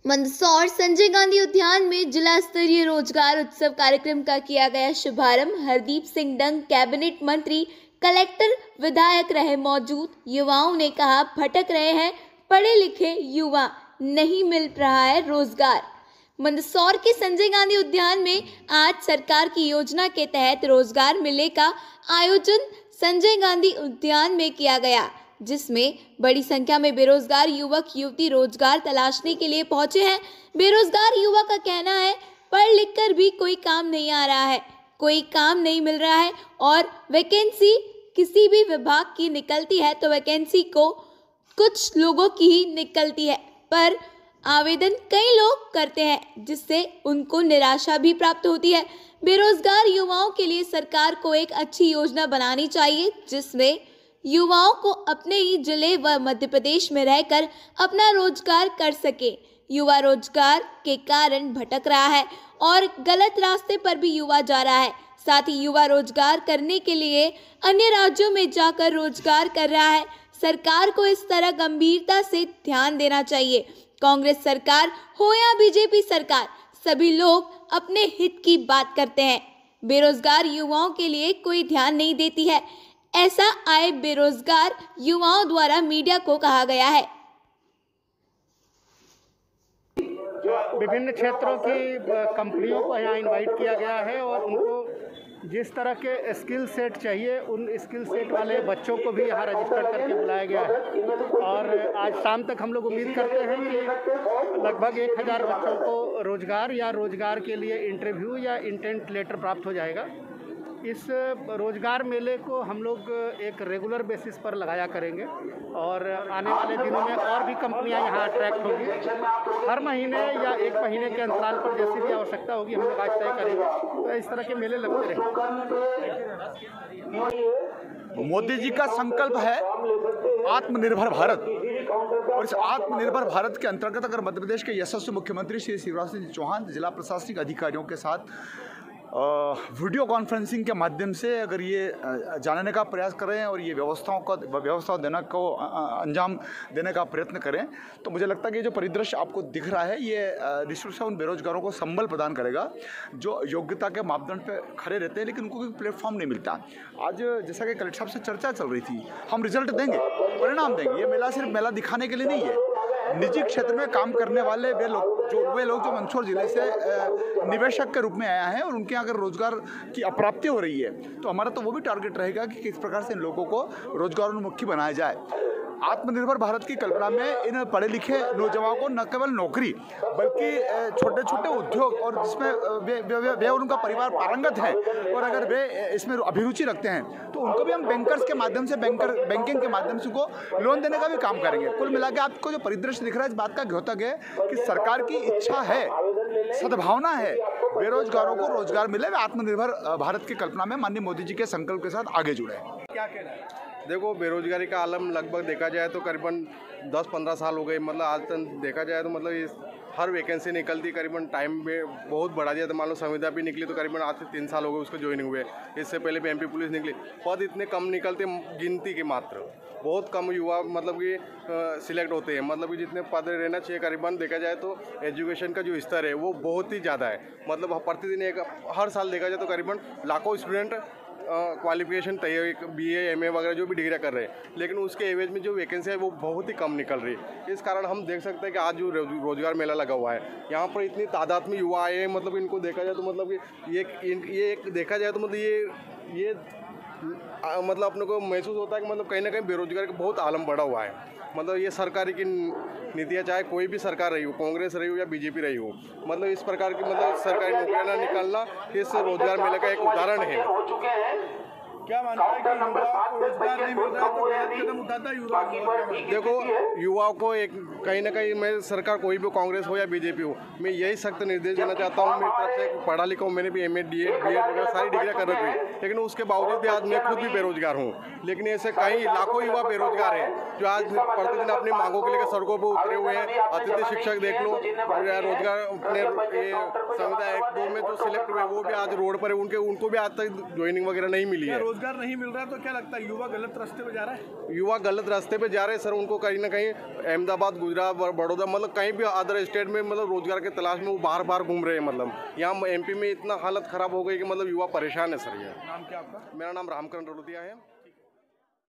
मंदसौर संजय गांधी उद्यान में जिला स्तरीय रोजगार उत्सव कार्यक्रम का किया गया शुभारंभ। हरदीप सिंह डंग कैबिनेट मंत्री, कलेक्टर, विधायक रहे मौजूद। युवाओं ने कहा, भटक रहे हैं पढ़े लिखे युवा, नहीं मिल रहा है रोजगार। मंदसौर के संजय गांधी उद्यान में आज सरकार की योजना के तहत रोजगार मेले का आयोजन संजय गांधी उद्यान में किया गया, जिसमें बड़ी संख्या में बेरोजगार युवक युवती रोजगार तलाशने के लिए पहुंचे हैं। बेरोजगार युवा का कहना है, पढ़ लिख कर भी कोई काम नहीं आ रहा है, कोई काम नहीं मिल रहा है और वैकेंसी किसी भी विभाग की निकलती है तो वैकेंसी को कुछ लोगों की ही निकलती है, पर आवेदन कई लोग करते हैं, जिससे उनको निराशा भी प्राप्त होती है। बेरोजगार युवाओं के लिए सरकार को एक अच्छी योजना बनानी चाहिए, जिसमें युवाओं को अपने ही जिले व मध्य प्रदेश में रहकर अपना रोजगार कर सके। युवा रोजगार के कारण भटक रहा है और गलत रास्ते पर भी युवा जा रहा है। साथ ही युवा रोजगार करने के लिए अन्य राज्यों में जाकर रोजगार कर रहा है। सरकार को इस तरह गंभीरता से ध्यान देना चाहिए। कांग्रेस सरकार हो या बीजेपी सरकार, सभी लोग अपने हित की बात करते हैं। बेरोजगार युवाओं के लिए कोई ध्यान नहीं देती है, ऐसा आए बेरोजगार युवाओं द्वारा मीडिया को कहा गया है। विभिन्न क्षेत्रों की कंपनियों को यहाँ इनवाइट किया गया है और उनको जिस तरह के स्किल सेट चाहिए उन स्किल सेट वाले बच्चों को भी यहाँ रजिस्टर करके बुलाया गया है। और आज शाम तक हम लोग उम्मीद करते हैं कि लगभग 1000 बच्चों को रोजगार या रोजगार के लिए इंटरव्यू या इंटेंट लेटर प्राप्त हो जाएगा। इस रोजगार मेले को हम लोग एक रेगुलर बेसिस पर लगाया करेंगे और आने वाले दिनों में और भी कंपनियां यहाँ अट्रैक्ट होगी। हर महीने या 1 महीने के अंतराल पर जैसी भी आवश्यकता होगी हम लोग आज तय करेंगे, तो इस तरह के मेले लगते रहेंगे। मोदी जी का संकल्प है आत्मनिर्भर भारत, और इस आत्मनिर्भर भारत के अंतर्गत अगर मध्य प्रदेश के यशस्वी मुख्यमंत्री श्री शिवराज सिंह चौहान जिला प्रशासनिक अधिकारियों के साथ वीडियो कॉन्फ्रेंसिंग के माध्यम से अगर ये जानने का प्रयास करें और ये व्यवस्था देने को अंजाम देने का प्रयत्न करें, तो मुझे लगता है कि जो परिदृश्य आपको दिख रहा है ये निश्चित रूप से उन बेरोजगारों को संबल प्रदान करेगा जो योग्यता के मापदंड पे खड़े रहते हैं लेकिन उनको कोई प्लेटफॉर्म नहीं मिलता। आज जैसा कि कलेक्टर साहब से चर्चा चल रही थी, हम रिजल्ट देंगे, परिणाम देंगे। ये मेला सिर्फ मेला दिखाने के लिए नहीं है। निजी क्षेत्र में काम करने वाले वे लोग जो मंदसौर जिले से निवेशक के रूप में आया है और उनके अगर रोजगार की अप्राप्ति हो रही है तो हमारा तो वो भी टारगेट रहेगा कि किस प्रकार से इन लोगों को रोजगारोन्मुखी बनाया जाए। आत्मनिर्भर भारत की कल्पना में इन पढ़े लिखे नौजवानों को न केवल नौकरी बल्कि छोटे छोटे उद्योग और जिसमें वे और उनका परिवार पारंगत है और अगर वे इसमें अभिरुचि रखते हैं तो उनको भी हम बैंकर्स के माध्यम से बैंकिंग के माध्यम से उनको लोन देने का भी काम करेंगे। कुल मिला के आपको जो परिदृश्य दिख रहा है इस बात का द्योतक है कि सरकार की इच्छा है, सद्भावना है, बेरोजगारों को रोजगार मिले, वे आत्मनिर्भर भारत की कल्पना में माननीय मोदी जी के संकल्प के साथ आगे जुड़े। क्या कहना है? देखो, बेरोजगारी का आलम लगभग देखा जाए तो करीबन 10-15 साल हो गए। मतलब आज तक देखा जाए तो मतलब हर वैकेंसी निकलती करीबन टाइम में बहुत बढ़ा दिया। तो मान लो संविदा भी निकली तो करीबन आज से 3 साल हो गए उसको ज्वाइनिंग हुए। इससे पहले भी MP पुलिस निकली, पद इतने कम निकलते, गिनती के मात्र बहुत कम युवा मतलब कि सिलेक्ट होते हैं। मतलब कि जितने पद रहना चाहिए करीबन देखा जाए तो एजुकेशन का जो स्तर है वो बहुत ही ज़्यादा है। मतलब प्रतिदिन हर साल देखा जाए तो करीबन लाखों स्टूडेंट क्वालिफिकेशन तैयारी BA MA वगैरह जो भी डिग्री कर रहे हैं, लेकिन उसके एवज में जो वैकेंसी है वो बहुत ही कम निकल रही है। इस कारण हम देख सकते हैं कि आज जो रोजगार मेला लगा हुआ है यहाँ पर इतनी तादाद में युवा आए हैं। मतलब इनको देखा जाए तो मतलब कि ये देखा जाए तो मतलब ये मतलब अपने को महसूस होता है कि मतलब कहीं ना कहीं बेरोजगारी का बहुत आलम बढ़ा हुआ है। मतलब ये सरकारी की नीतियाँ, चाहे कोई भी सरकार रही हो, कांग्रेस रही हो या BJP रही हो, मतलब इस प्रकार की मतलब सरकारी नौकरियाँ ना निकालना इस रोजगार मेले का एक उदाहरण है। क्या मानता है कि युवाओं को रोजगार नहीं मिल रहा है तो गलत कदम उठाता है युवा? देखो, युवाओं को एक कहीं ना कहीं मैं सरकार कोई भी कांग्रेस हो या BJP हो, मैं यही सख्त निर्देश देना चाहता हूँ। मेरी तरफ से पढ़ा लिखा हूँ, मैंने भी MA B.Ed वगैरह सारी डिग्रियाँ कर रखी है, लेकिन उसके बावजूद भी आज मैं खुद भी बेरोजगार हूँ। लेकिन ऐसे कई लाखों युवा बेरोजगार हैं जो आज प्रतिदिन अपनी मांगों के लेकर सड़कों पर उतरे हुए हैं। अतिथि शिक्षक देख लो, रोजगार अपने संविदा 1-2 में जो सिलेक्ट हुए वो भी आज रोड पर है, उनको भी आज तक ज्वाइनिंग वगैरह नहीं मिली है। रोजगार नहीं मिल रहा है तो क्या लगता है युवा गलत रास्ते पे जा रहा है? युवा गलत रास्ते पे जा रहे हैं सर। उनको कहीं ना कहीं अहमदाबाद, गुजरात, बड़ौदा, मतलब कहीं भी अदर स्टेट में मतलब रोजगार के तलाश में वो बाहर घूम रहे हैं। मतलब यहाँ एमपी में इतना हालत ख़राब हो गई कि मतलब युवा परेशान है सर। ये नाम क्या आपका? मेरा नाम रामकरण रड़ोतिया है।